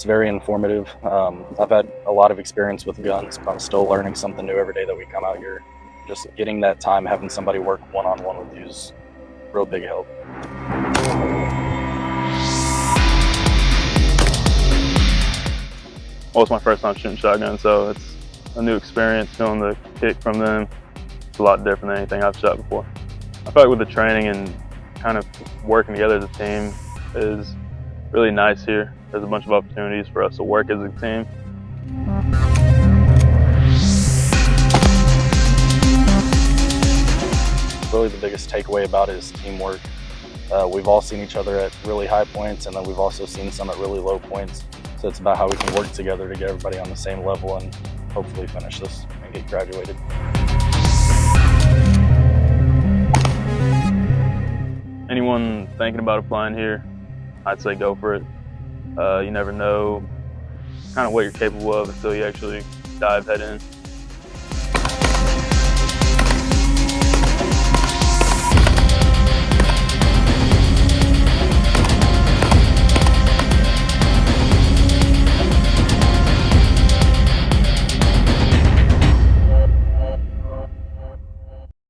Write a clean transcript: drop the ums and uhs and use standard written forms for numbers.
It's very informative. I've had a lot of experience with guns, but I'm still learning something new every day that we come out here. Just getting that time, having somebody work one-on-one with you is real big help. Well, it's my first time shooting shotgun, so it's a new experience. Feeling the kick from them, it's a lot different than anything I've shot before. I feel like with the training and kind of working together as a team is really nice here. There's a bunch of opportunities for us to work as a team. Really the biggest takeaway about it is teamwork. We've all seen each other at really high points, and then we've also seen some at really low points. So it's about how we can work together to get everybody on the same level and hopefully finish this and get graduated. Anyone thinking about applying here, I'd say go for it. You never know kind of what you're capable of until you actually dive head in.